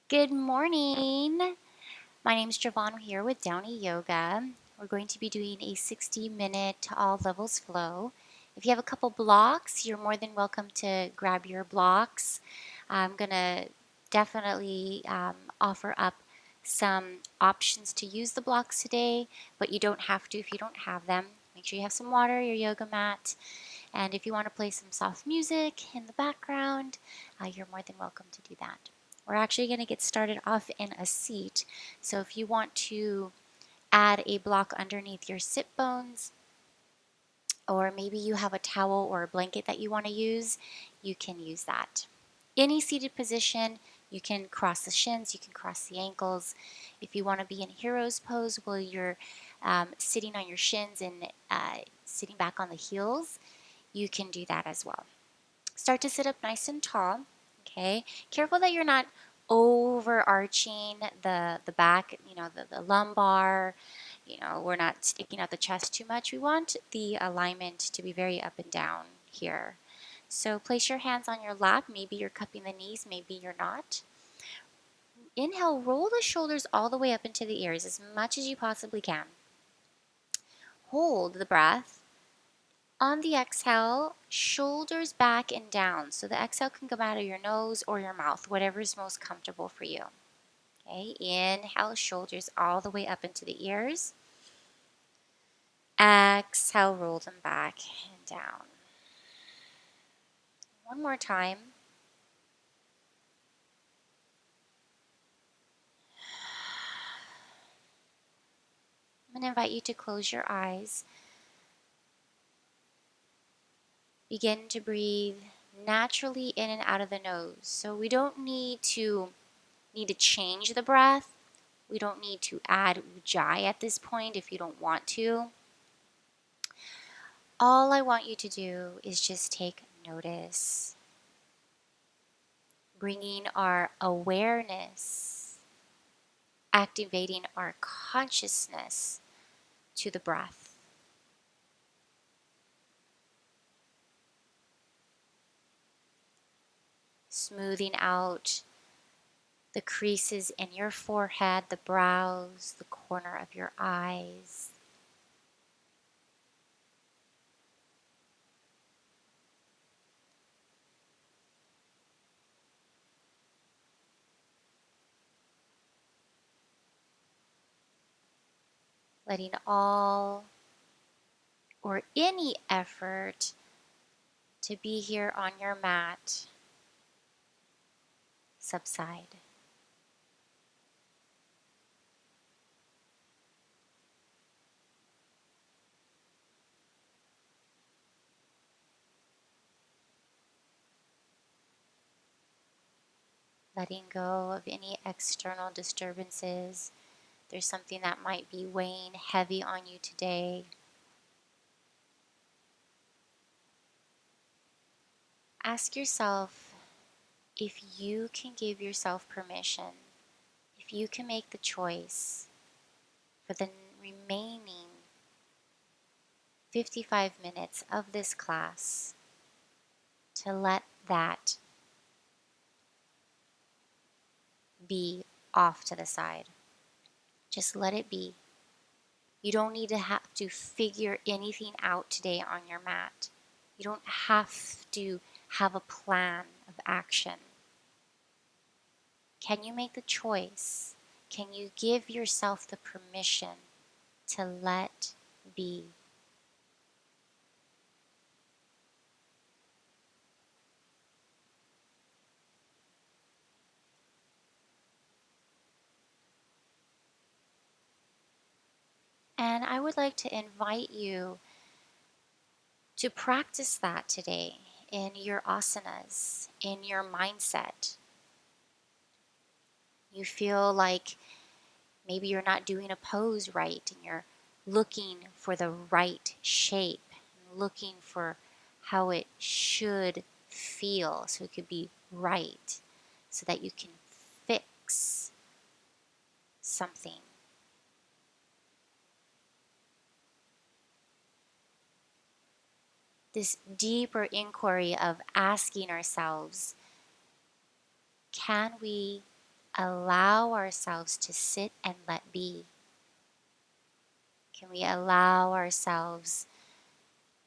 Good morning. My name is Jovon here with Downey Yoga. We're going to be doing a 60-minute all levels flow. If you have a couple blocks, you're more than welcome to grab your blocks. I'm going to definitely offer up some options to use the blocks today, but you don't have to if you don't have them. Make sure you have some water, your yoga mat, and if you want to play some soft music in the background, you're more than welcome to do that. We're actually going to get started off in a seat. So if you want to add a block underneath your sit bones, or maybe you have a towel or a blanket that you want to use, you can use that. Any seated position, you can cross the shins, you can cross the ankles. If you want to be in hero's pose where you're sitting on your shins and sitting back on the heels, you can do that as well. Start to sit up nice and tall. Okay, careful that you're not overarching the back, the lumbar. We're not sticking out the chest too much. We want the alignment to be very up and down here. So place your hands on your lap. Maybe you're cupping the knees, maybe you're not. Inhale, roll the shoulders all the way up into the ears as much as you possibly can. Hold the breath. On the exhale, shoulders back and down. So the exhale can come out of your nose or your mouth, whatever is most comfortable for you. Okay, inhale, shoulders all the way up into the ears. Exhale, roll them back and down. One more time. I'm going to invite you to close your eyes. Begin to breathe naturally in and out of the nose. So we don't need to change the breath. We don't need to add ujjayi at this point if you don't want to. All I want you to do is just take notice, bringing our awareness, activating our consciousness to the breath. Smoothing out the creases in your forehead, the brows, the corner of your eyes. Letting all or any effort to be here on your mat subside. Letting go of any external disturbances. There's something that might be weighing heavy on you today. Ask yourself if you can give yourself permission, if you can make the choice for the remaining 55 minutes of this class to let that be off to the side. Just let it be. You don't need to have to figure anything out today on your mat. You don't have to have a plan of action. Can you make the choice? Can you give yourself the permission to let be? And I would like to invite you to practice that today in your asanas, in your mindset. You feel like maybe you're not doing a pose right and you're looking for the right shape, looking for how it should feel so it could be right, so that you can fix something. This deeper inquiry of asking ourselves, can we allow ourselves to sit and let be? Can we allow ourselves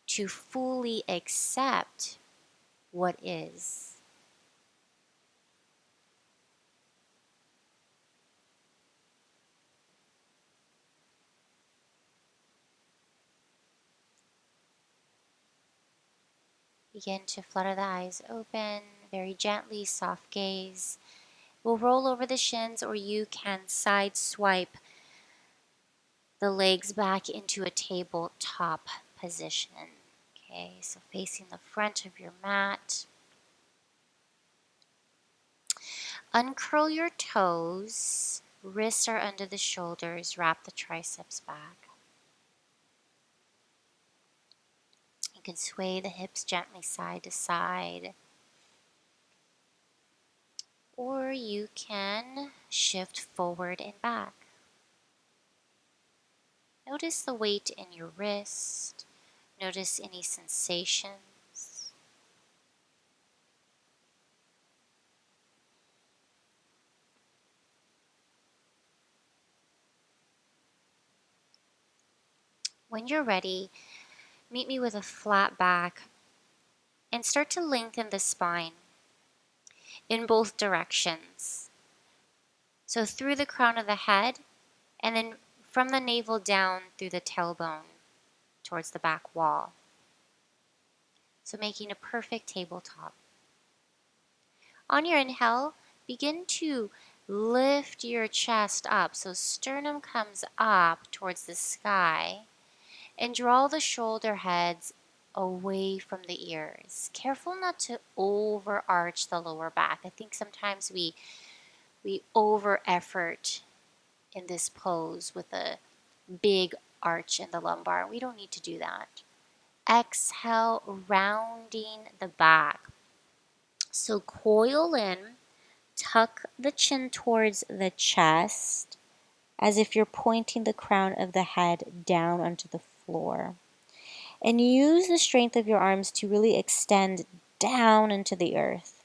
to fully accept what is? Begin to flutter the eyes open, very gently, soft gaze. We'll roll over the shins, or you can side swipe the legs back into a tabletop position. Okay, so facing the front of your mat. Uncurl your toes, wrists are under the shoulders, wrap the triceps back. You can sway the hips gently side to side, or you can shift forward and back. Notice the weight in your wrist. Notice any sensations. When you're ready, meet me with a flat back and start to lengthen the spine in both directions. So through the crown of the head, and then from the navel down through the tailbone towards the back wall. So making a perfect tabletop. On your inhale, begin to lift your chest up. So sternum comes up towards the sky, and draw the shoulder heads away from the ears. Careful not to overarch the lower back. I think sometimes we over effort in this pose with a big arch in the lumbar. We don't need to do that. Exhale, rounding the back. So coil in, tuck the chin towards the chest as if you're pointing the crown of the head down onto the floor. And use the strength of your arms to really extend down into the earth.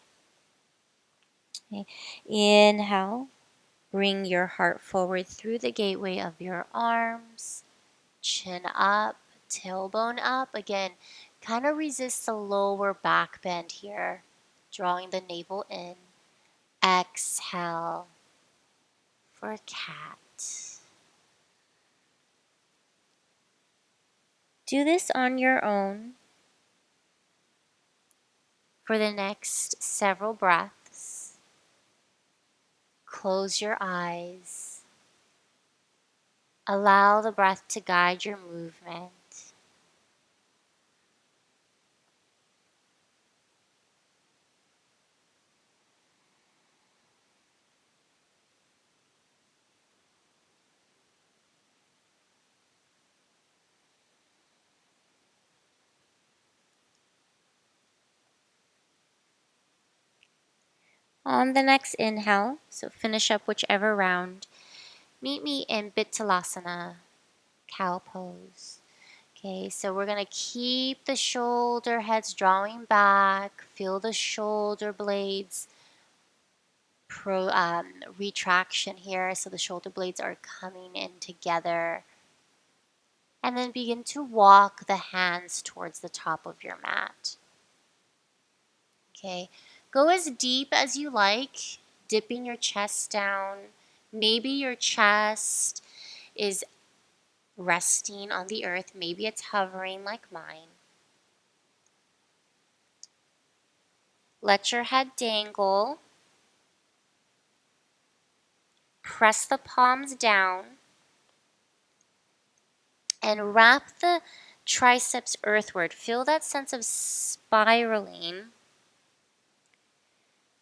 Okay. Inhale, bring your heart forward through the gateway of your arms, chin up, tailbone up. Again, kind of resist the lower back bend here, drawing the navel in. Exhale for cat. Do this on your own for the next several breaths. Close your eyes. Allow the breath to guide your movement. On the next inhale, so finish up whichever round, meet me in Tadasana, cow pose. Okay, so we're going to keep the shoulder heads drawing back. Feel the shoulder blades retraction here. So the shoulder blades are coming in together. And then begin to walk the hands towards the top of your mat. Okay, go as deep as you like, dipping your chest down. Maybe your chest is resting on the earth. Maybe it's hovering like mine. Let your head dangle. Press the palms down and wrap the triceps earthward. Feel that sense of spiraling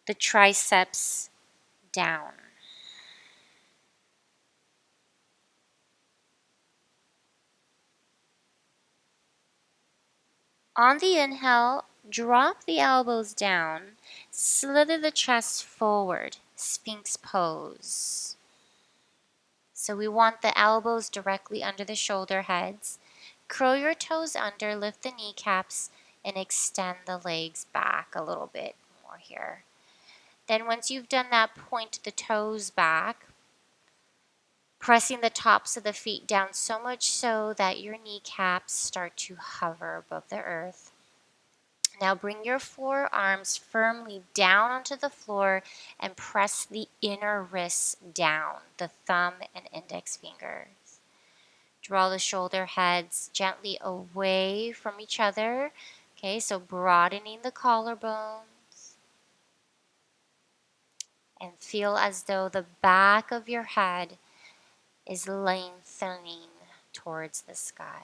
the triceps down. On the inhale, drop the elbows down, slither the chest forward, Spinks pose. So we want the elbows directly under the shoulder heads. Curl your toes under, lift the kneecaps, and extend the legs back a little bit more here. Then once you've done that, point the toes back, pressing the tops of the feet down so much so that your kneecaps start to hover above the earth. Now bring your forearms firmly down onto the floor and press the inner wrists down, the thumb and index fingers. Draw the shoulder heads gently away from each other. Okay, so broadening the collarbones. And feel as though the back of your head is lengthening towards the sky.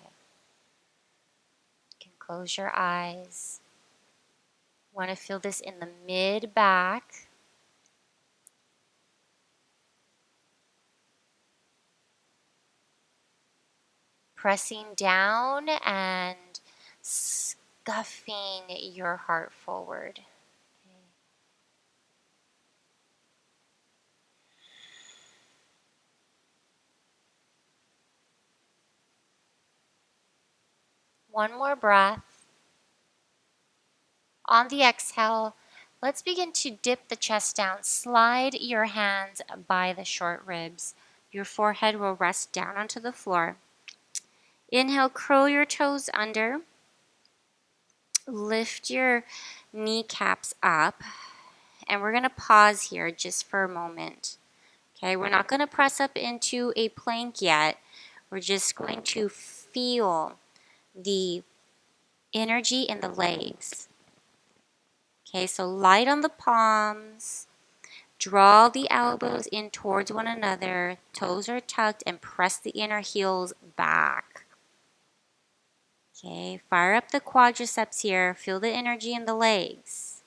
You can close your eyes. Want to feel this in the mid back. Pressing down and scuffing your heart forward. Okay. One more breath. On the exhale, let's begin to dip the chest down. Slide your hands by the short ribs. Your forehead will rest down onto the floor. Inhale, curl your toes under. Lift your kneecaps up. And we're going to pause here just for a moment. Okay, we're not going to press up into a plank yet. We're just going to feel the energy in the legs. Okay, so light on the palms. Draw the elbows in towards one another. Toes are tucked and press the inner heels back. Okay, fire up the quadriceps here. Feel the energy in the legs.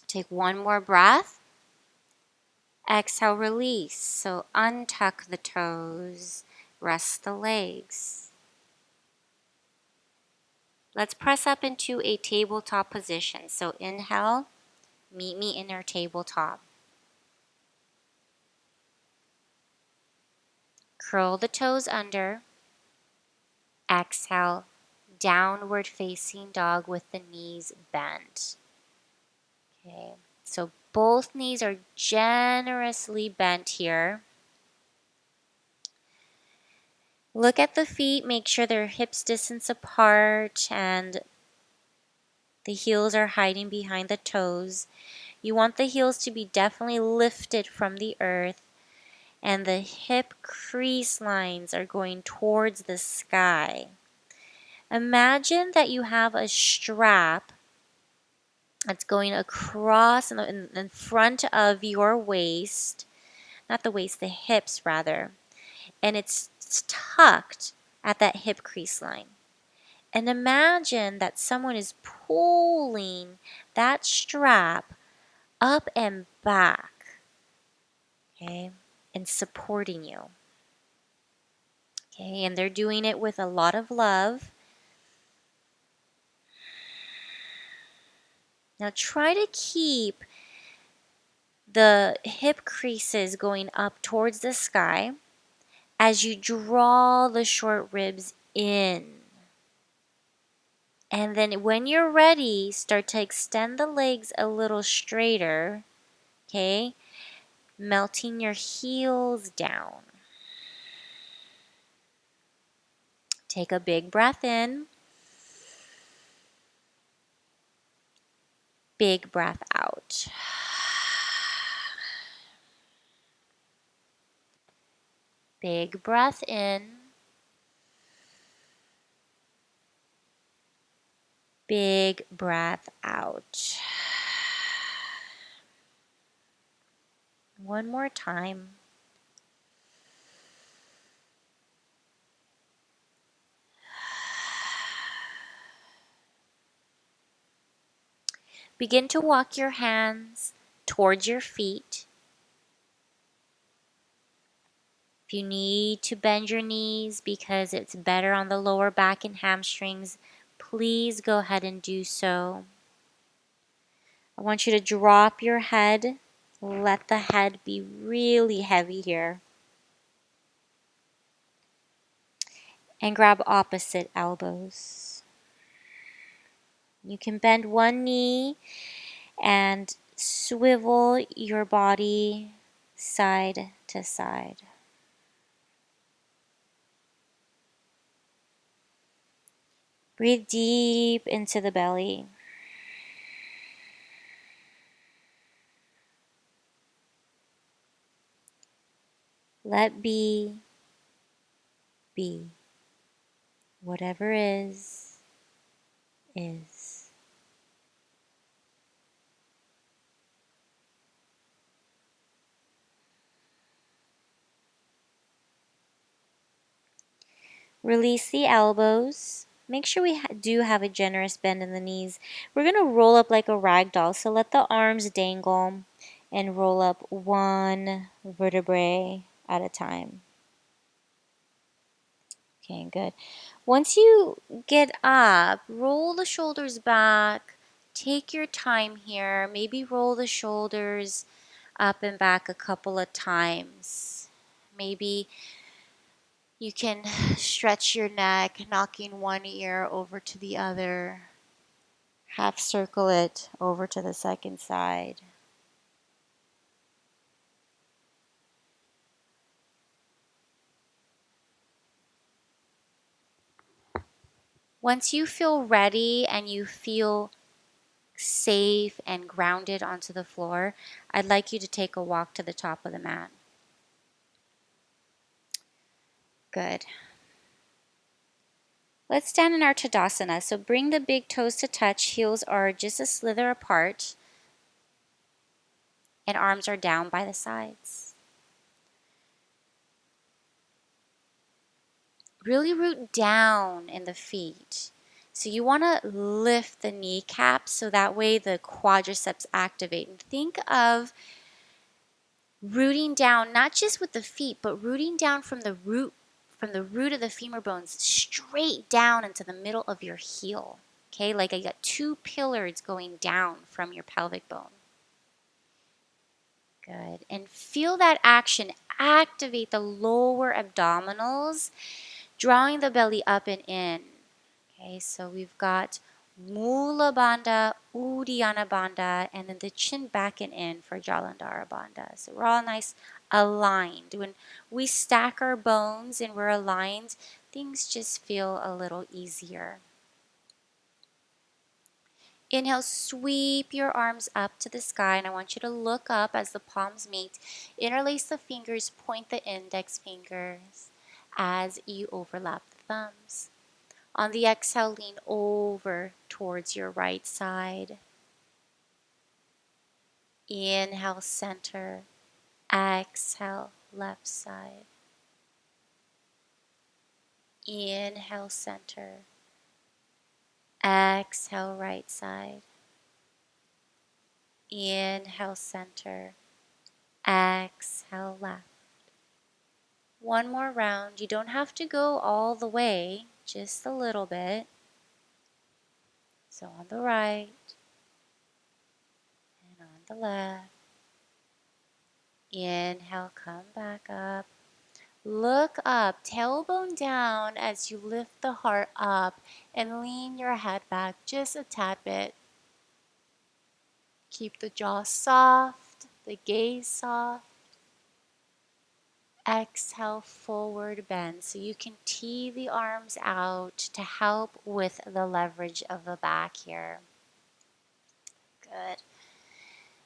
Take one more breath. Exhale, release. So untuck the toes. Rest the legs. Let's press up into a tabletop position. So inhale, meet me in our tabletop. Curl the toes under. Exhale, downward facing dog with the knees bent. Okay, so both knees are generously bent here. Look at the feet, make sure they're hips distance apart and the heels are hiding behind the toes. You want the heels to be definitely lifted from the earth and the hip crease lines are going towards the sky. Imagine that you have a strap that's going across in front of your waist, not the waist, the hips rather, and it's tucked at that hip crease line. And imagine that someone is pulling that strap up and back, okay, and supporting you. Okay, and they're doing it with a lot of love. Now try to keep the hip creases going up towards the sky as you draw the short ribs in. And then when you're ready, start to extend the legs a little straighter, okay? Melting your heels down. Take a big breath in. Big breath out. Big breath in. Big breath out. One more time. Begin to walk your hands towards your feet. If you need to bend your knees because it's better on the lower back and hamstrings, please go ahead and do so. I want you to drop your head. Let the head be really heavy here. And grab opposite elbows. You can bend one knee and Swivel your body side to side. Breathe deep into the belly. Let be. Whatever is, is. Release the elbows. Make sure we do have a generous bend in the knees. We're going to roll up like a rag doll. So let the arms dangle and roll up one vertebrae at a time. Okay, good. Once you get up, roll the shoulders back. Take your time here. Maybe roll the shoulders up and back a couple of times. Maybe you can stretch your neck, knocking one ear over to the other. Half circle it over to the second side. Once you feel ready and you feel safe and grounded onto the floor, I'd like you to take a walk to the top of the mat. Good. Let's stand in our Tadasana. So bring the big toes to touch. Heels are just a slither apart. And arms are down by the sides. Really root down in the feet. So you want to lift the kneecaps so that way the quadriceps activate. And think of rooting down, not just with the feet, but rooting down from the root of the femur bones straight down into the middle of your heel. Okay, like I got two pillars going down from your pelvic bone. Good. And feel that action activate the lower abdominals, drawing the belly up and in. Okay, so we've got Mula Bandha, Uddiyana Bandha, and then the chin back and in for Jalandhara Bandha. So we're all nice aligned. When we stack our bones and we're aligned, things just feel a little easier. Inhale, sweep your arms up to the sky, and I want you to look up as the palms meet. Interlace the fingers, point the index fingers as you overlap the thumbs. On the exhale, lean over towards your right side. Inhale, center. Exhale, left side. Inhale, center. Exhale, right side. Inhale, center. Exhale, left. One more round. You don't have to go all the way, just a little bit. So on the right and on the left. Inhale, come back up. Look up, tailbone down as you lift the heart up and lean your head back just a tad bit. Keep the jaw soft, the gaze soft. Exhale, forward bend. So you can tee the arms out to help with the leverage of the back here. Good.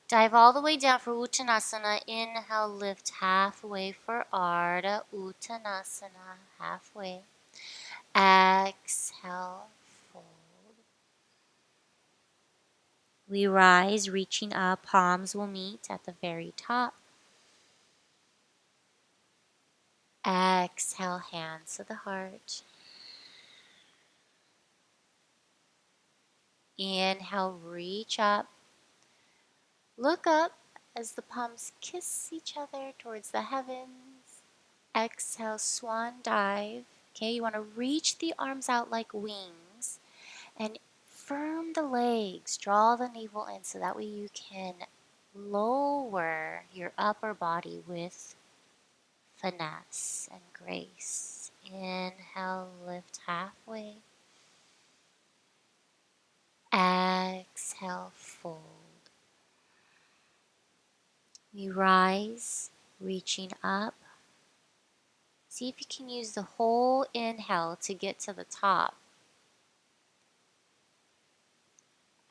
Dive all the way down for Uttanasana. Inhale, lift halfway for Ardha Uttanasana, halfway. Exhale, fold. We rise, reaching up. Palms will meet at the very top. Exhale, hands to the heart. Inhale, reach up. Look up as the palms kiss each other towards the heavens. Exhale, swan dive. Okay, you want to reach the arms out like wings and firm the legs. Draw the navel in so that way you can lower your upper body with finesse and grace. Inhale, lift halfway. Exhale, fold. We rise, reaching up. See if you can use the whole inhale to get to the top.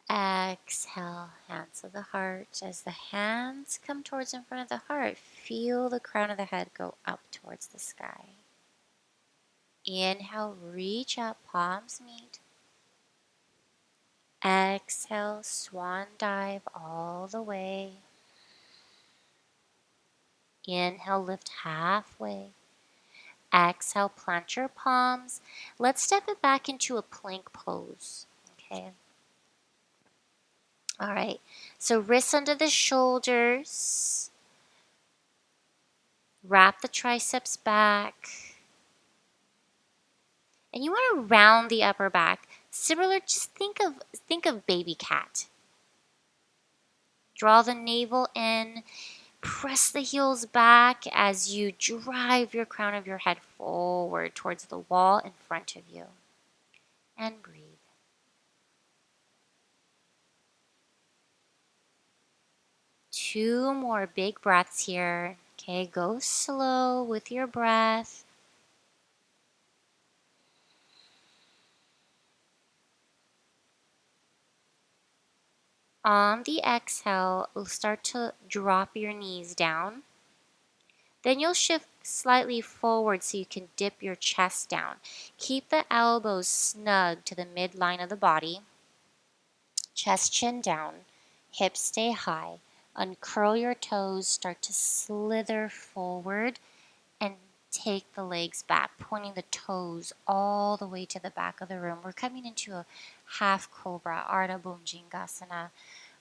Exhale, hands to the heart. As the hands come towards in front of the heart, feel the crown of the head go up towards the sky. Inhale, reach up, palms meet. Exhale, swan dive all the way. Inhale, lift halfway. Exhale, plant your palms. Let's step it back into a plank pose. Okay. All right. So wrists under the shoulders. Wrap the triceps back. And you want to round the upper back. Similar, just think of baby cat. Draw the navel in. Press the heels back as you drive your crown of your head forward towards the wall in front of you. And breathe. Two more big breaths here. Okay, go slow with your breath. On the exhale, start to drop your knees down. Then you'll shift slightly forward so you can dip your chest down. Keep the elbows snug to the midline of the body. Chest chin down. Hips stay high. Uncurl your toes. Start to slither forward and take the legs back, pointing the toes all the way to the back of the room. We're coming into a half cobra, Ardha Bhujingasana,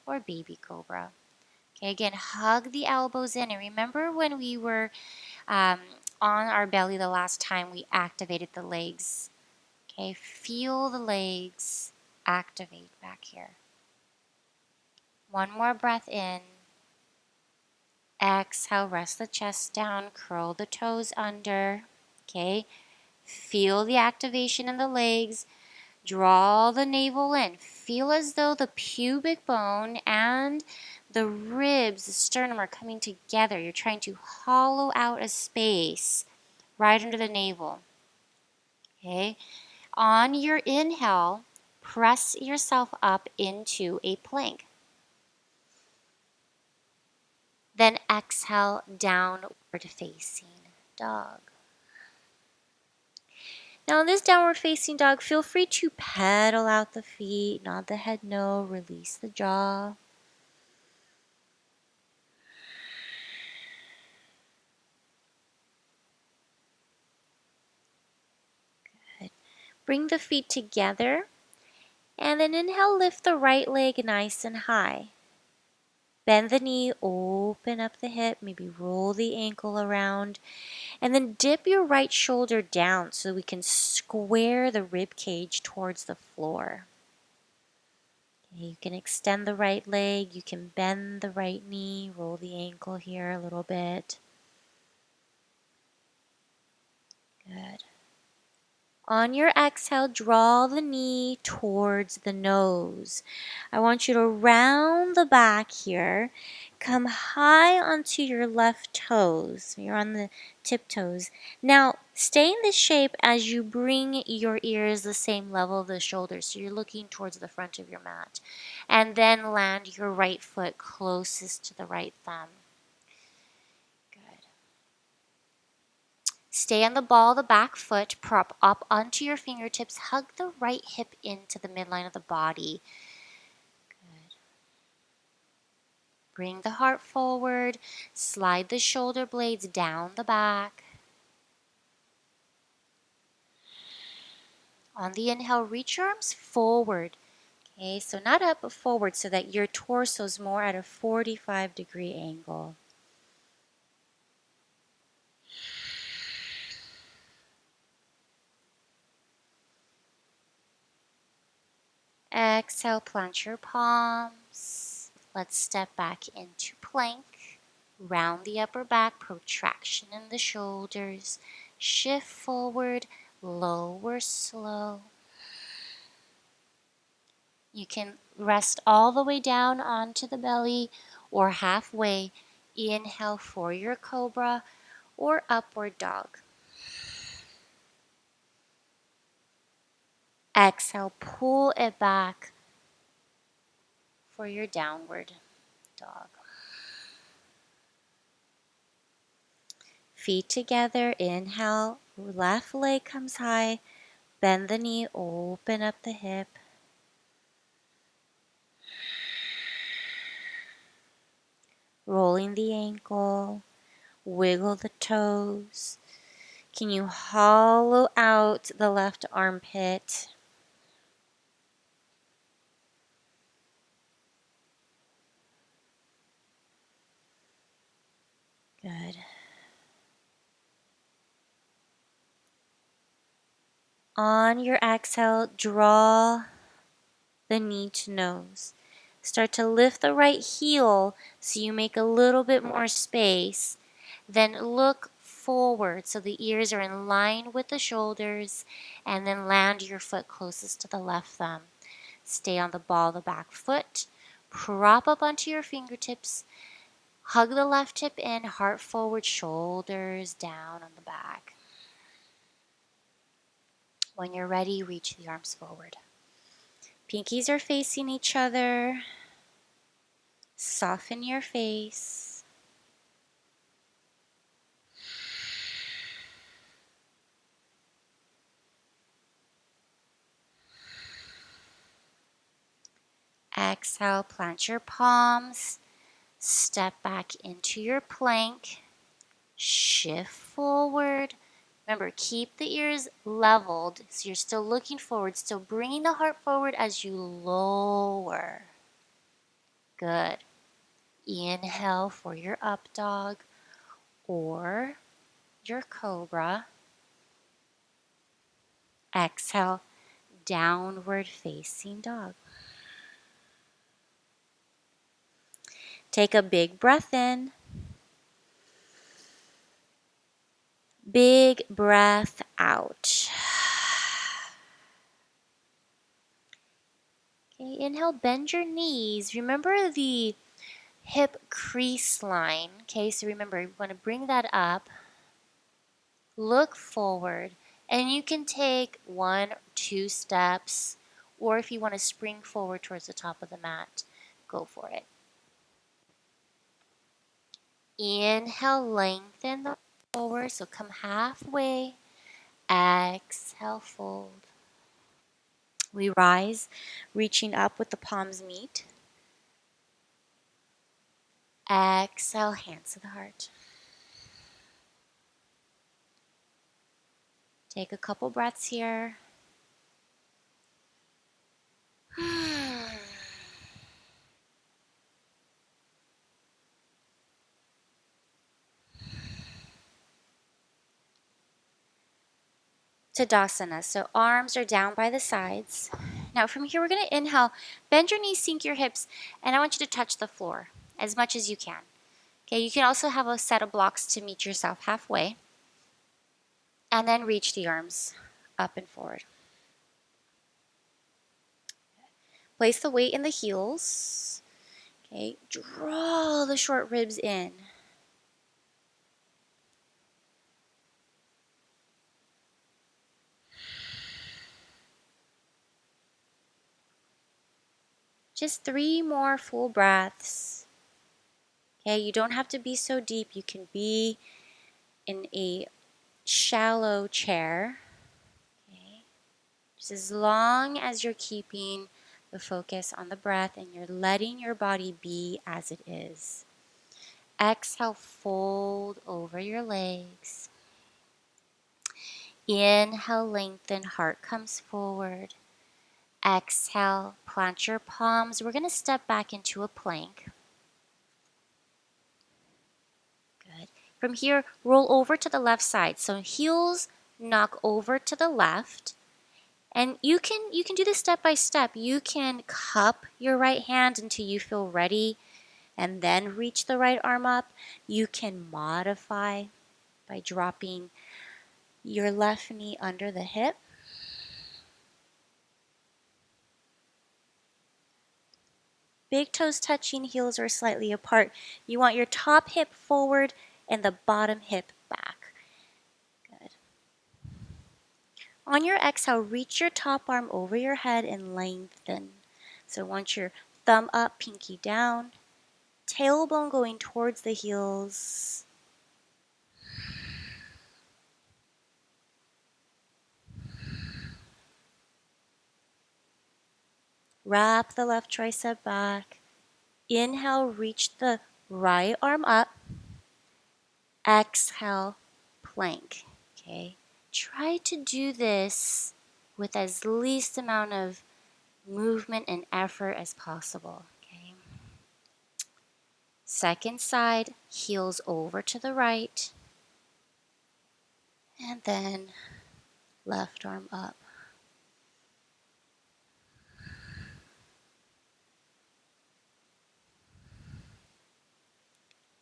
or baby cobra. Okay, again, hug the elbows in. And remember when we were on our belly the last time, we activated the legs. Okay, feel the legs activate back here. One more breath in. Exhale, rest the chest down, curl the toes under. Okay, feel the activation in the legs. Draw the navel in. Feel as though the pubic bone and the ribs, the sternum are coming together. You're trying to hollow out a space right under the navel. Okay. On your inhale, press yourself up into a plank. Then exhale, downward facing dog. Now in this downward facing dog, feel free to pedal out the feet, nod the head no, release the jaw. Good. Bring the feet together, and then inhale, lift the right leg nice and high. Bend the knee, open up the hip, maybe roll the ankle around, and then dip your right shoulder down so we can square the rib cage towards the floor. Okay, you can extend the right leg, you can bend the right knee, roll the ankle here a little bit. Good. On your exhale, draw the knee towards the nose. I want you to round the back here. Come high onto your left toes. You're on the tiptoes. Now, stay in this shape as you bring your ears the same level of the shoulders. So you're looking towards the front of your mat. And then land your right foot closest to the right thumb. Good. Stay on the ball of the back foot, prop up onto your fingertips, hug the right hip into the midline of the body. Good. Bring the heart forward, slide the shoulder blades down the back. On the inhale, reach your arms forward. Okay, so not up but forward so that your torso is more at a 45-degree angle. Exhale, plant your palms. Let's step back into plank. Round the upper back, protraction in the shoulders. Shift forward, lower slow. You can rest all the way down onto the belly or halfway. Inhale for your Cobra or Upward Dog. Exhale, pull it back for your Downward Dog. Feet together, inhale, left leg comes high, bend the knee, open up the hip. Rolling the ankle, wiggle the toes. Can you hollow out the left armpit? Good. On your exhale, draw the knee to nose. Start to lift the right heel so you make a little bit more space. Then look forward so the ears are in line with the shoulders, and then land your foot closest to the left thumb. Stay on the ball of the back foot. Prop up onto your fingertips. Hug the left hip in, heart forward, shoulders down on the back. When you're ready, reach the arms forward. Pinkies are facing each other. Soften your face. Exhale, plant your palms. Step back into your plank. Shift forward. Remember, keep the ears leveled so you're still looking forward, still bringing the heart forward as you lower. Good. Inhale for your up dog or your Cobra. Exhale, downward facing dog. Take a big breath in. Big breath out. Okay, inhale, bend your knees. Remember the hip crease line. Okay, so remember, you want to bring that up. Look forward, and you can take 1 or 2 steps, or if you want to spring forward towards the top of the mat, go for it. Inhale, lengthen the forward, so come halfway. Exhale, fold. We rise, reaching up with the palms meet. Exhale, hands to the heart. Take a couple breaths here. Tadasana, so arms are down by the sides. Now from here, we're going to inhale, bend your knees, sink your hips, and I want you to touch the floor as much as you can. Okay, you can also have a set of blocks to meet yourself halfway. And then reach the arms up and forward. Place the weight in the heels. Okay, draw the short ribs in. Just 3 more full breaths. Okay, you don't have to be so deep. You can be in a shallow chair. Okay, just as long as you're keeping the focus on the breath and you're letting your body be as it is. Exhale, fold over your legs. Inhale, lengthen, heart comes forward. Exhale, plant your palms. We're going to step back into a plank. Good. From here, roll over to the left side. So heels knock over to the left. And you can do this step by step. You can cup your right hand until you feel ready and then reach the right arm up. You can modify by dropping your left knee under the hip. Big toes touching, heels are slightly apart. You want your top hip forward and the bottom hip back. Good. On your exhale, reach your top arm over your head and lengthen. So want your thumb up, pinky down, tailbone going towards the heels. Wrap the left tricep back. Inhale, reach the right arm up. Exhale, plank. Okay. Try to do this with as least amount of movement and effort as possible. Okay. Second side, heels over to the right. And then left arm up.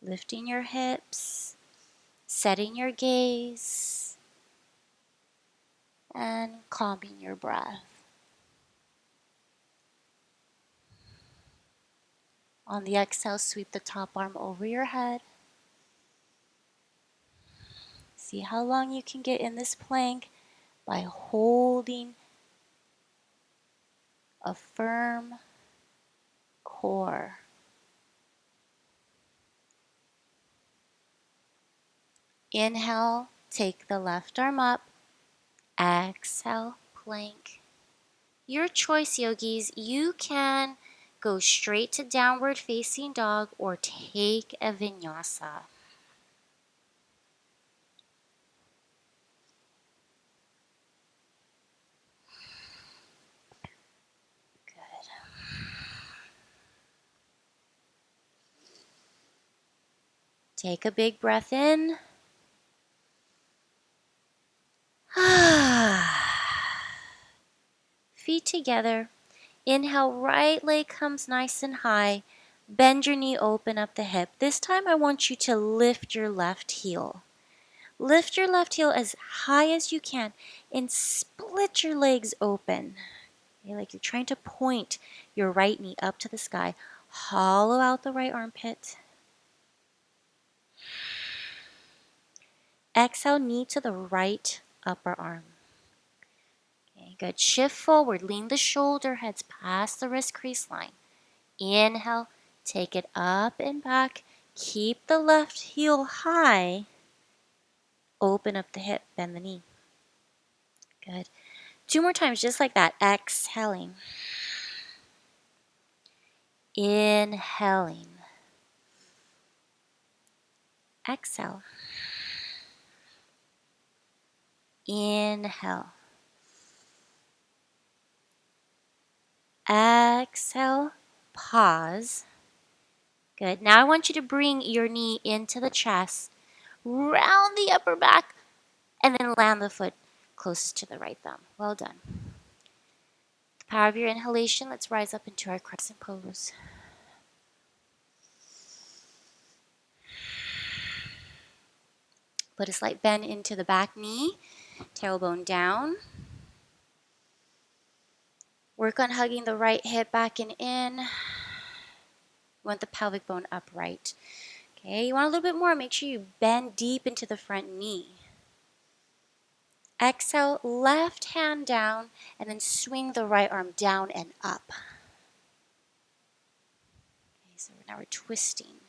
Lifting your hips, setting your gaze, and calming your breath. On the exhale, sweep the top arm over your head. See how long you can get in this plank by holding a firm core. Inhale, take the left arm up. Exhale, plank. Your choice, yogis. You can go straight to downward facing dog or take a vinyasa. Good. Take a big breath in. Feet together. Inhale, right leg comes nice and high. Bend your knee, open up the hip. This time I want you to lift your left heel. Lift your left heel as high as you can and split your legs open. Okay, like you're trying to point your right knee up to the sky. Hollow out the right armpit. Exhale, knee to the right upper arm. Okay, good. Shift forward. Lean the shoulder heads past the wrist crease line. Inhale, take it up and back. Keep the left heel high. Open up the hip, bend the knee. Good. 2 more times, just like that. Exhaling. Inhaling. Exhale. Inhale. Exhale. Pause. Good. Now I want you to bring your knee into the chest, round the upper back, and then land the foot closest to the right thumb. Well done. The power of your inhalation, let's rise up into our Crescent Pose. Put a slight bend into the back knee, tailbone down. Work on hugging the right hip back and in. You want the pelvic bone upright. Okay, you want a little bit more. Make sure you bend deep into the front knee. Exhale, left hand down, and then swing the right arm down and up. Okay, so now we're twisting.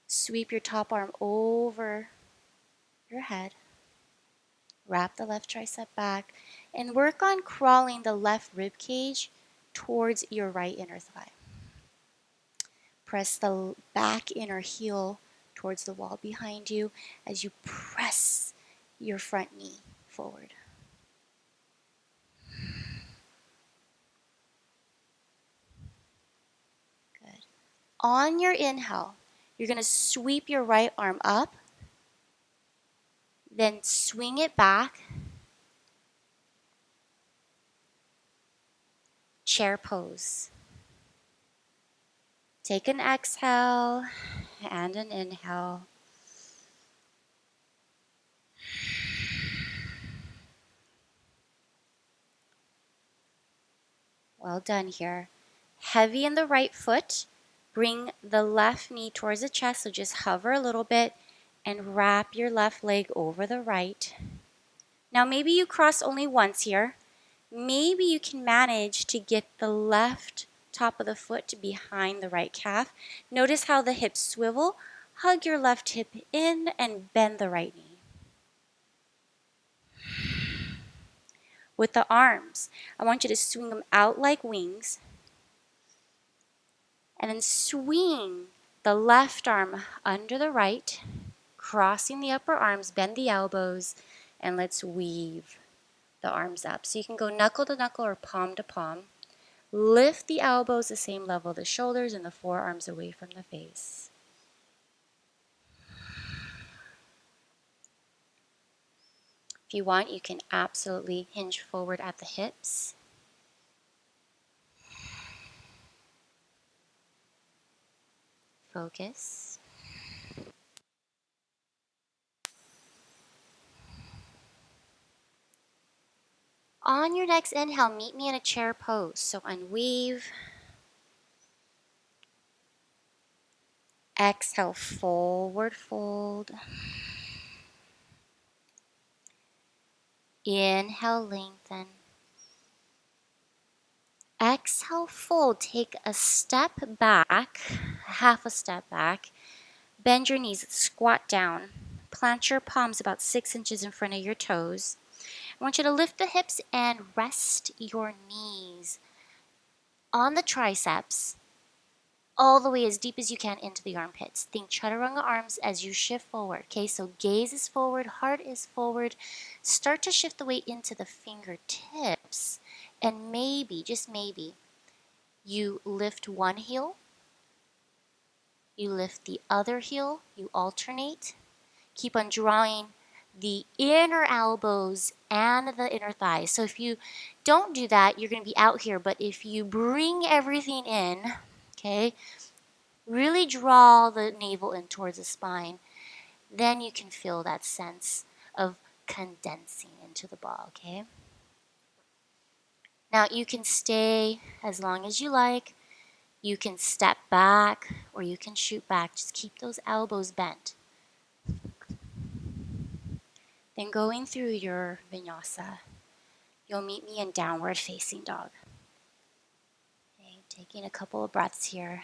Sweep your top arm over your head. Wrap the left tricep back, and work on crawling the left rib cage towards your right inner thigh. Press the back inner heel towards the wall behind you as you press your front knee forward. Good. On your inhale, you're going to sweep your right arm up, then swing it back. Chair pose. Take an exhale and an inhale. Well done here. Heavy in the right foot. Bring the left knee towards the chest, so just hover a little bit and wrap your left leg over the right. Now maybe you cross only once here. Maybe you can manage to get the left top of the foot behind the right calf. Notice how the hips swivel. Hug your left hip in and bend the right knee. With the arms, I want you to swing them out like wings. And then swing the left arm under the right, crossing the upper arms, bend the elbows, and let's weave the arms up. So you can go knuckle to knuckle or palm to palm. Lift the elbows the same level, the shoulders and the forearms away from the face. If you want, you can absolutely hinge forward at the hips. Focus. On your next inhale, meet me in a chair pose. So unweave. Exhale, forward fold. Inhale, lengthen. Exhale, fold. Take a step back, half a step back. Bend your knees, squat down. Plant your palms about 6 inches in front of your toes. I want you to lift the hips and rest your knees on the triceps all the way as deep as you can into the armpits. Think chaturanga arms as you shift forward. Okay, so gaze is forward, heart is forward. Start to shift the weight into the fingertips, and maybe, just maybe, you lift one heel, you lift the other heel, you alternate. Keep on drawing the inner elbows and the inner thighs. So if you don't do that, you're going to be out here. But if you bring everything in, okay, really draw the navel in towards the spine, then you can feel that sense of condensing into the ball, okay? Now you can stay as long as you like. You can step back or you can shoot back. Just keep those elbows bent. Then going through your vinyasa, you'll meet me in downward facing dog. Okay, taking a couple of breaths here.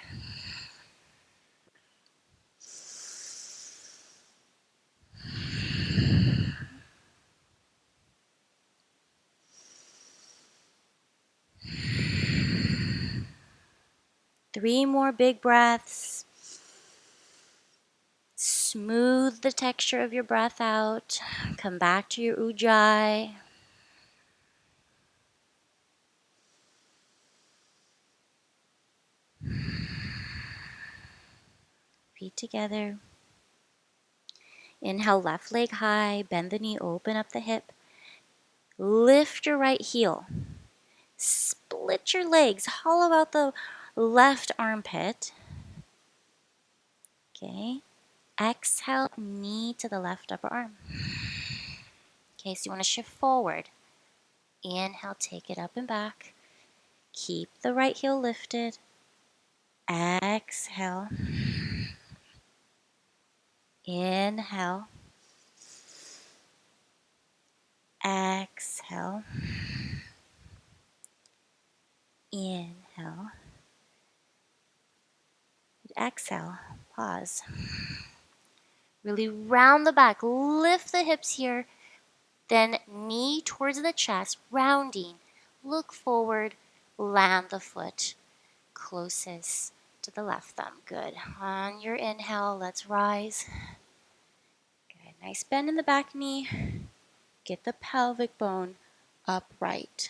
Three more big breaths. Smooth the texture of your breath out. Come back to your ujjayi. Feet together. Inhale, left leg high. Bend the knee, open up the hip. Lift your right heel. Split your legs. Hollow out the left armpit. Okay. Exhale, knee to the left upper arm. Okay, so you want to shift forward. Inhale, take it up and back. Keep the right heel lifted. Exhale. Inhale. Exhale. Inhale. Exhale. Pause. Really round the back. Lift the hips here. Then knee towards the chest, rounding. Look forward. Land the foot closest to the left thumb. Good. On your inhale, let's rise. Good. Nice bend in the back knee. Get the pelvic bone upright.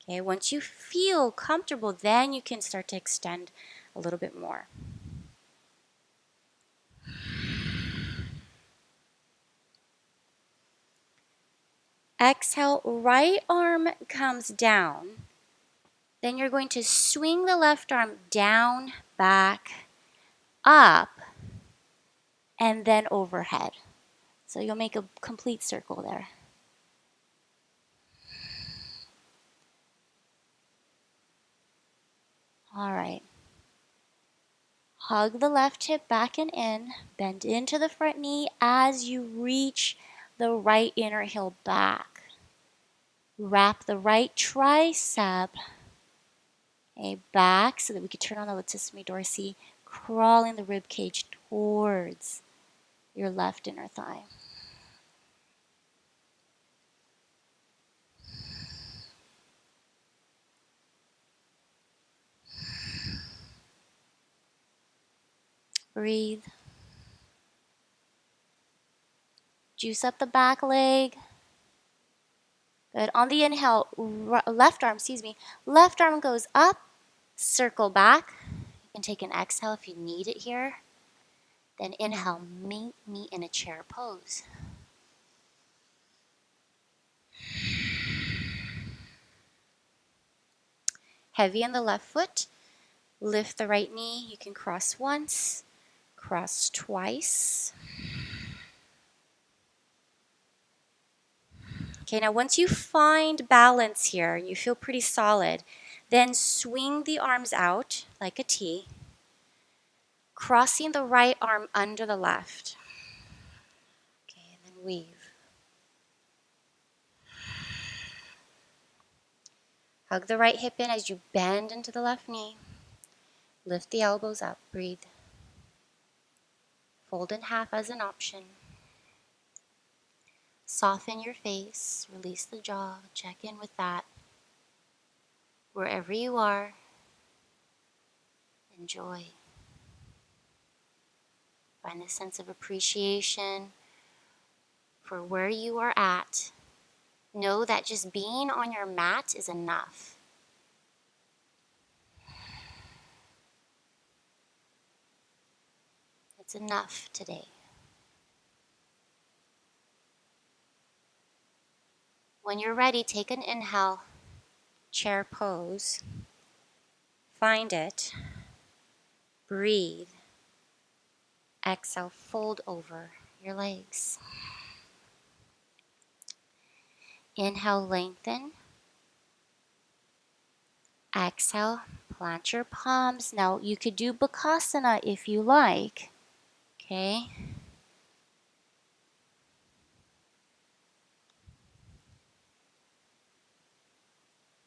Okay, once you feel comfortable, then you can start to extend a little bit more. Exhale, right arm comes down. Then you're going to swing the left arm down, back, up, and then overhead. So you'll make a complete circle there. All right. Hug the left hip back and in. Bend into the front knee as you reach the right inner heel back. Wrap the right tricep back so that we can turn on the latissimus dorsi, crawling the rib cage towards your left inner thigh. Breathe. Juice up the back leg. Good. On the inhale, left arm goes up, circle back. You can take an exhale if you need it here. Then inhale, meet me in a chair pose. Heavy on the left foot. Lift the right knee. You can cross once, cross twice. Okay, now once you find balance here, you feel pretty solid, then swing the arms out like a T, crossing the right arm under the left. Okay, and then weave. Hug the right hip in as you bend into the left knee. Lift the elbows up, breathe. Fold in half as an option. Soften your face, release the jaw, check in with that. Wherever you are, enjoy. Find a sense of appreciation for where you are at. Know that just being on your mat is enough. It's enough today. When you're ready, take an inhale, chair pose. Find it. Breathe. Exhale, fold over your legs. Inhale, lengthen. Exhale, plant your palms. Now, you could do Bakasana if you like. Okay?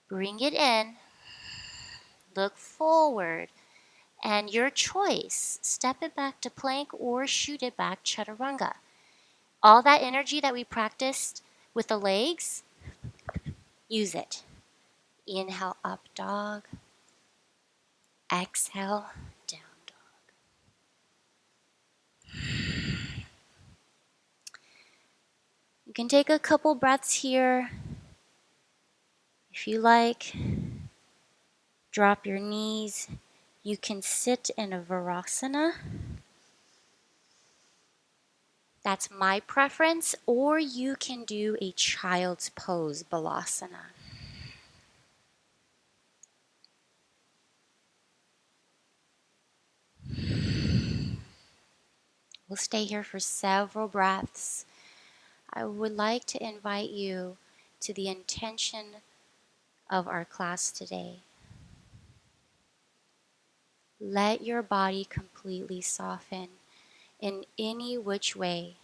Bring it in. Look forward. And your choice, step it back to plank or shoot it back chaturanga. All that energy that we practiced with the legs, use it. Inhale, up dog. Exhale, down dog. You can take a couple breaths here. If you like, drop your knees. You can sit in a Virasana. That's my preference. Or you can do a child's pose, Balasana. We'll stay here for several breaths. I would like to invite you to the intention of our class today. Let your body completely soften in any which way.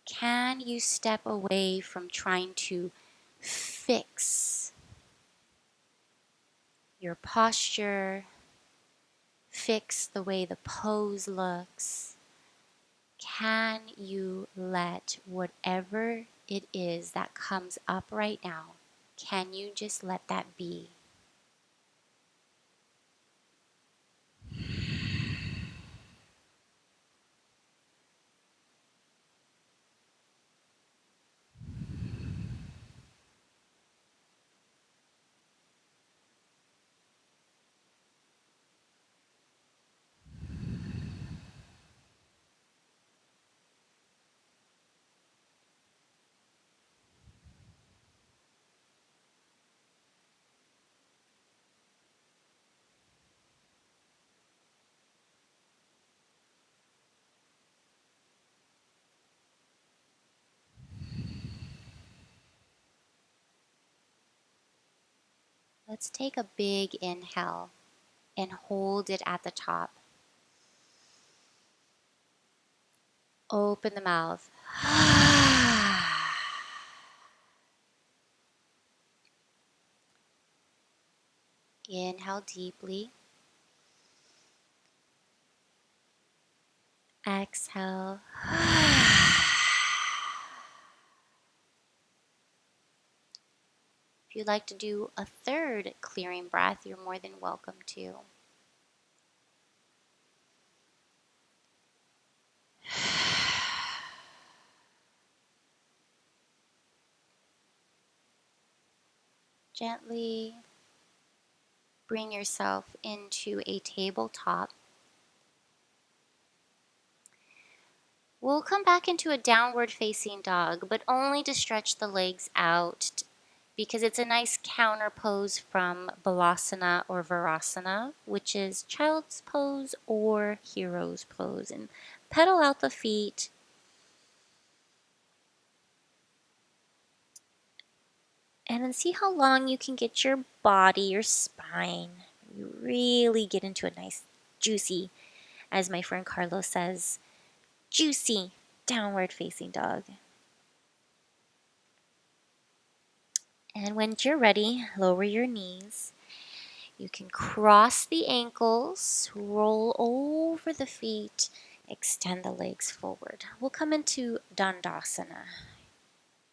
Can you step away from trying to fix your posture, fix the way the pose looks? Can you let whatever it is that comes up right now, can you just let that be? Let's take a big inhale and hold it at the top. Open the mouth. Inhale deeply. Exhale. If you'd like to do a third clearing breath, you're more than welcome to. Gently bring yourself into a tabletop. We'll come back into a downward facing dog, but only to stretch the legs out because it's a nice counter pose from Balasana or Virasana, which is child's pose or hero's pose. And pedal out the feet. And then see how long you can get your body, your spine. You really get into a nice, juicy, as my friend Carlos says, juicy downward facing dog. And when you're ready, lower your knees. You can cross the ankles, roll over the feet, extend the legs forward. We'll come into Dandasana,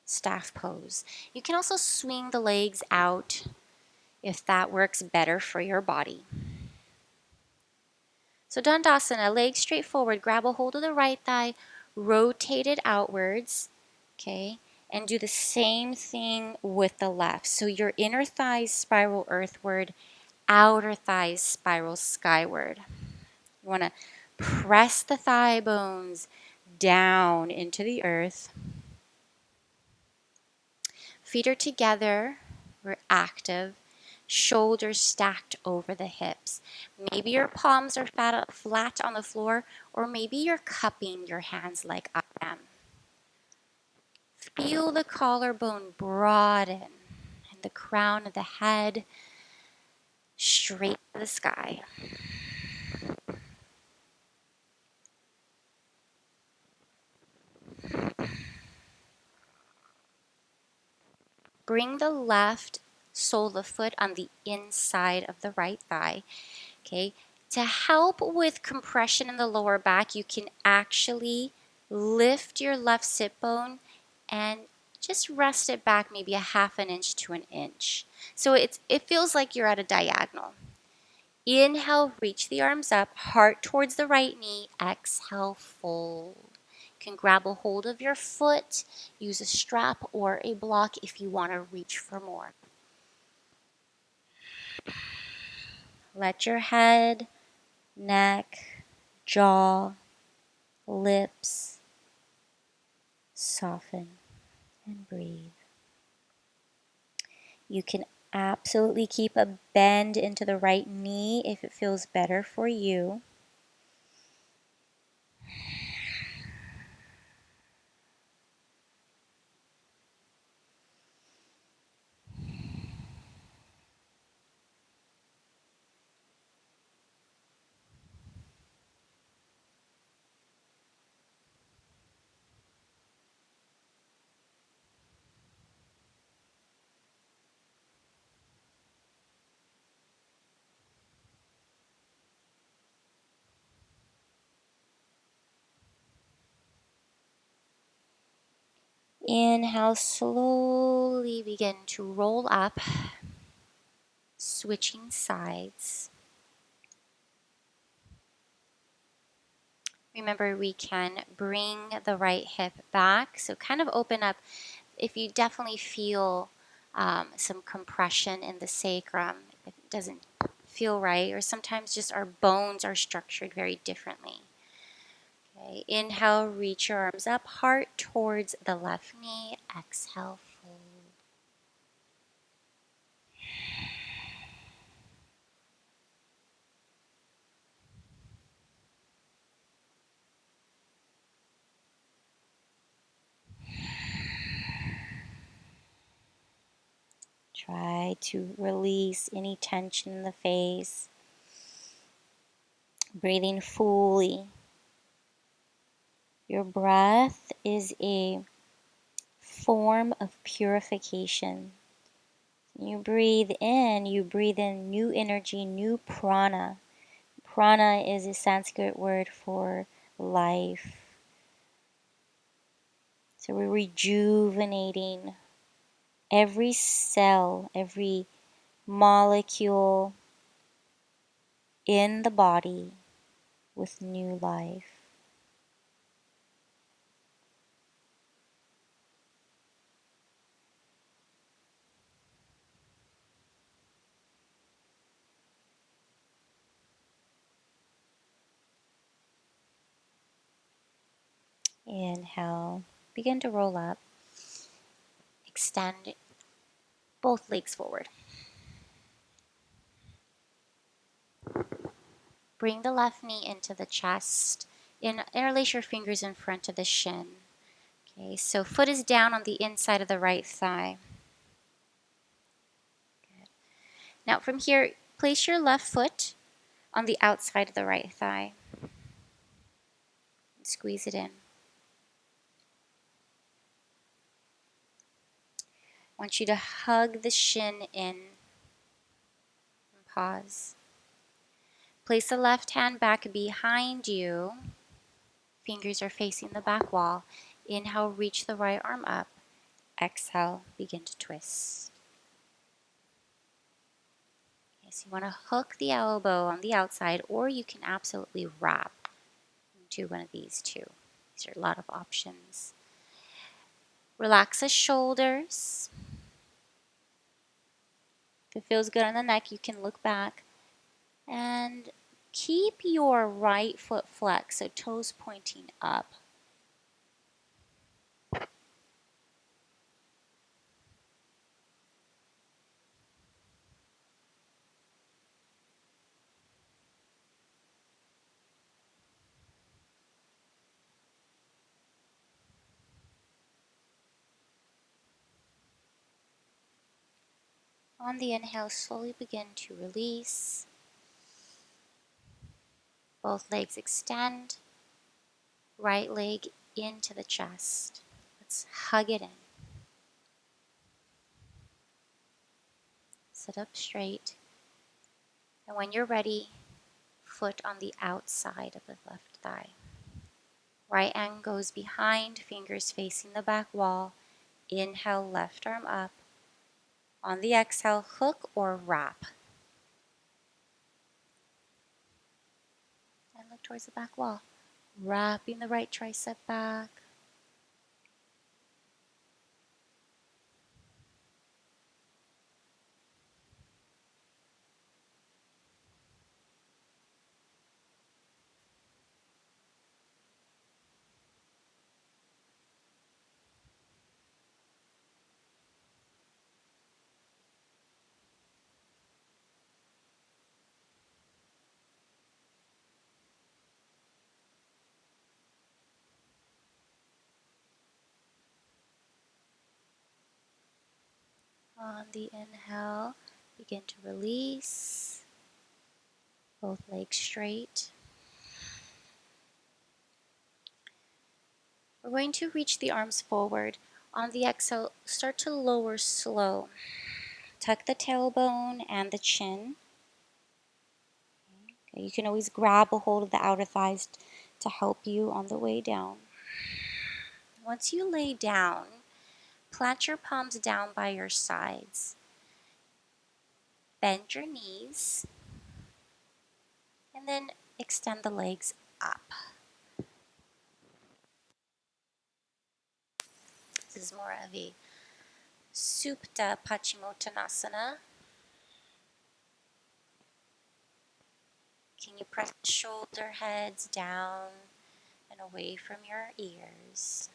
staff pose. You can also swing the legs out if that works better for your body. So Dandasana, legs straight forward, grab a hold of the right thigh, rotate it outwards, okay? And do the same thing with the left. So your inner thighs spiral earthward, outer thighs spiral skyward. You want to press the thigh bones down into the earth. Feet are together, we're active. Shoulders stacked over the hips. Maybe your palms are flat on the floor, or maybe you're cupping your hands like I am. Feel the collarbone broaden and the crown of the head straight to the sky. Bring the left sole of the foot on the inside of the right thigh. Okay, to help with compression in the lower back, you can actually lift your left sit bone and just rest it back maybe a half an inch to an inch. So it feels like you're at a diagonal. Inhale, reach the arms up, heart towards the right knee. Exhale, fold. You can grab a hold of your foot, use a strap or a block if you want to reach for more. Let your head, neck, jaw, lips soften and breathe. You can absolutely keep a bend into the right knee if it feels better for you. Inhale, slowly begin to roll up, switching sides. Remember, we can bring the right hip back, so kind of open up. If you definitely feel some compression in the sacrum, it doesn't feel right, or sometimes just our bones are structured very differently. Okay, inhale, reach your arms up, heart towards the left knee. Exhale, fold. Try to release any tension in the face. Breathing fully. Your breath is a form of purification. You breathe in new energy, new prana. Prana is a Sanskrit word for life. So we're rejuvenating every cell, every molecule in the body with new life. Inhale, begin to roll up. Extend both legs forward. Bring the left knee into the chest. Interlace your fingers in front of the shin. Okay, so foot is down on the inside of the right thigh. Good. Now from here, place your left foot on the outside of the right thigh. Squeeze it in. I want you to hug the shin in and pause. Place the left hand back behind you. Fingers are facing the back wall. Inhale, reach the right arm up. Exhale, begin to twist. Okay, so you want to hook the elbow on the outside, or you can absolutely wrap into one of these two. These are a lot of options. Relax the shoulders. If it feels good on the neck, you can look back. And keep your right foot flexed, so toes pointing up. On the inhale, slowly begin to release. Both legs extend. Right leg into the chest. Let's hug it in. Sit up straight. And when you're ready, foot on the outside of the left thigh. Right hand goes behind, fingers facing the back wall. Inhale, left arm up. On the exhale, hook or wrap. And look towards the back wall. Wrapping the right tricep back. On the inhale, begin to release. Both legs straight. We're going to reach the arms forward. On the exhale, start to lower slow. Tuck the tailbone and the chin. Okay, you can always grab a hold of the outer thighs to help you on the way down. Once you lay down, plant your palms down by your sides. Bend your knees, and then extend the legs up. This is more of a Supta Paschimottanasana. Can you press the shoulder heads down and away from your ears?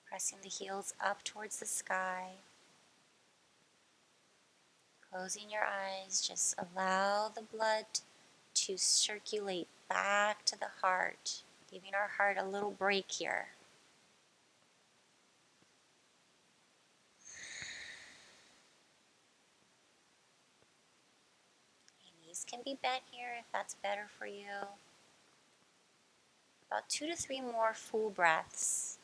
Pressing the heels up towards the sky. Closing your eyes, just allow the blood to circulate back to the heart. giving our heart a little break here. Your knees can be bent here if that's better for you. About 2 to 3 more full breaths.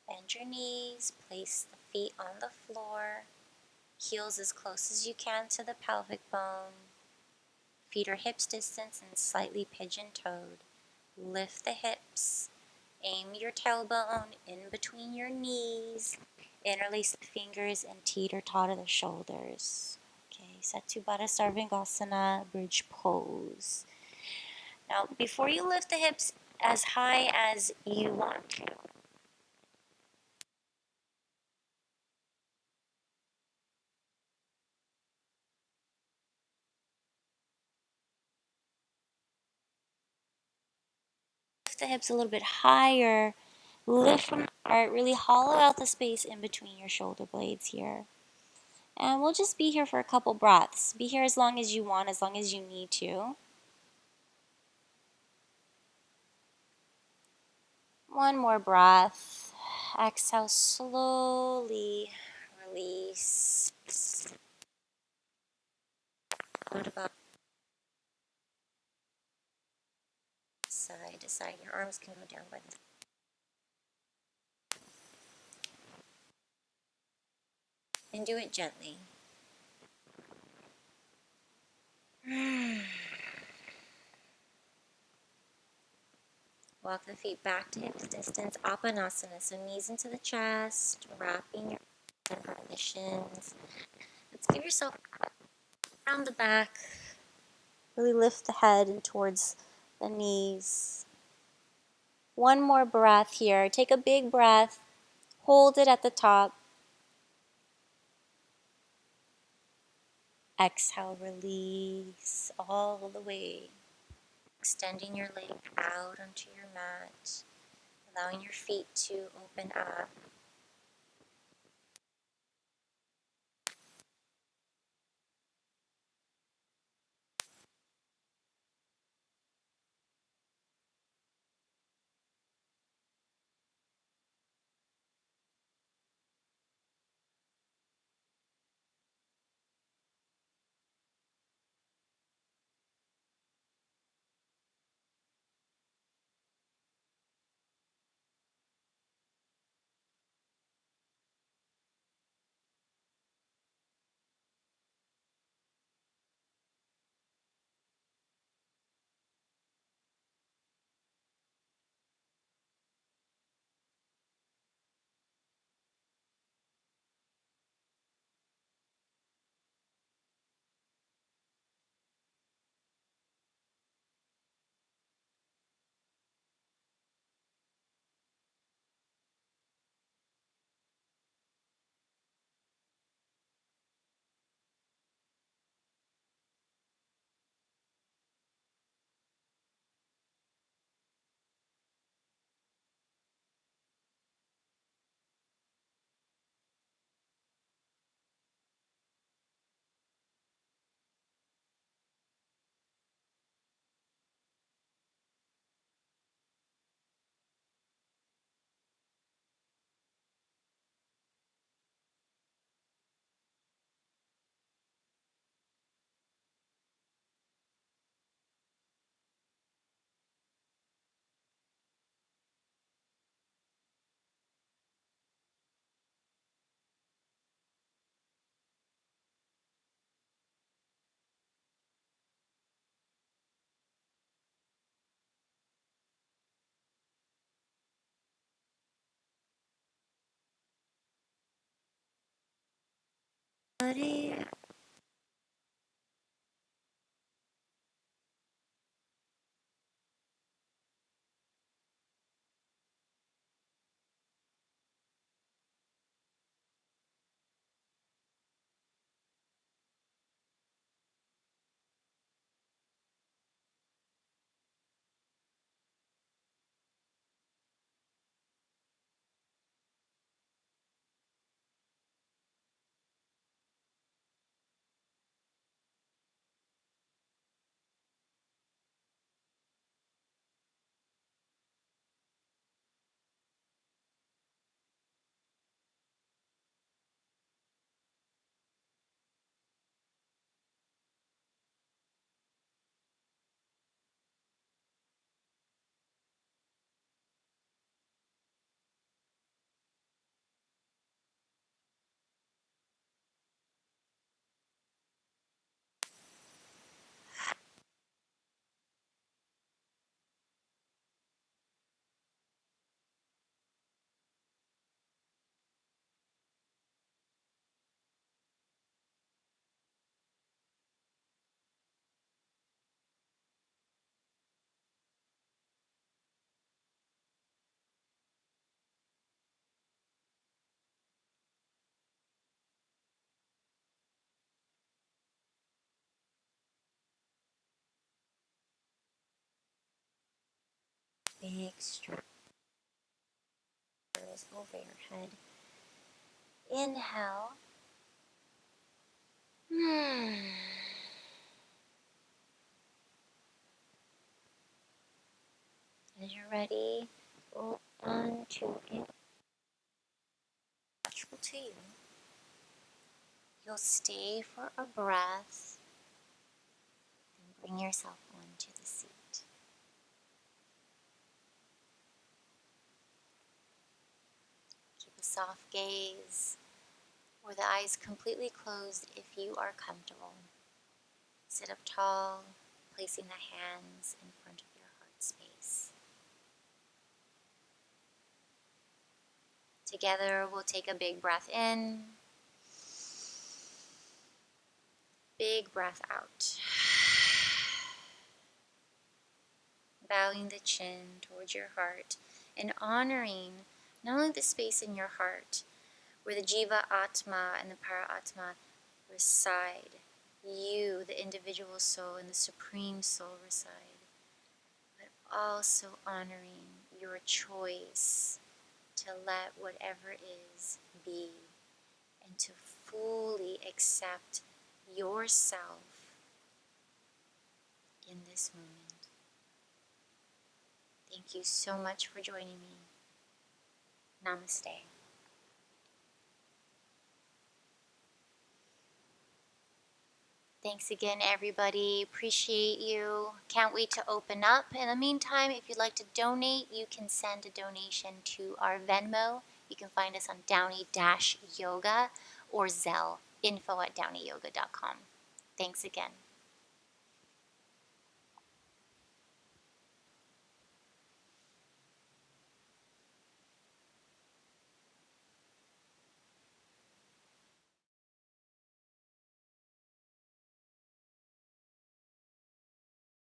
Bend your knees, place the feet on the floor, heels as close as you can to the pelvic bone. Feet are hips distance and slightly pigeon-toed. Lift the hips, aim your tailbone in between your knees, interlace the fingers and teeter-totter the shoulders. Okay, Satubhata Sarvangasana, bridge pose. Now, before you lift the hips as high as you want to, lift the hips a little bit higher, lift from the heart, really hollow out the space in between your shoulder blades here. And we'll just be here for a couple breaths. Be here as long as you want, as long as you need to. One more breath. Exhale, slowly release. What about side to side? Your arms can go down by the and do it gently. Walk the feet back to hips distance, Apanasana. So knees into the chest, wrapping your hands around the shins. Let's give yourself around the back. Really lift the head and towards the knees. One more breath here. Take a big breath. Hold it at the top. Exhale, release all the way. Extending your leg out onto your mat. Allowing your feet to open up. Body. big shoulders over your head. Inhale. As you're ready, hold on to it. Natural to you. You'll stay for a breath, then bring yourself onto the seat. Keep a soft gaze or the eyes completely closed if you are comfortable. Sit up tall, placing the hands in front of your heart space. Together, we'll take a big breath in, big breath out. Bowing the chin towards your heart and honoring not only the space in your heart where the Jiva Atma and the Para Atma reside, you, the individual soul, and the Supreme Soul reside, but also honoring your choice to let whatever is be and to fully accept yourself in this moment. Thank you so much for joining me. Namaste. Thanks again, everybody. Appreciate you. Can't wait to open up. In the meantime, if you'd like to donate, you can send a donation to our Venmo. You can find us on Downey-Yoga or Zelle, info@downeyyoga.com. Thanks again.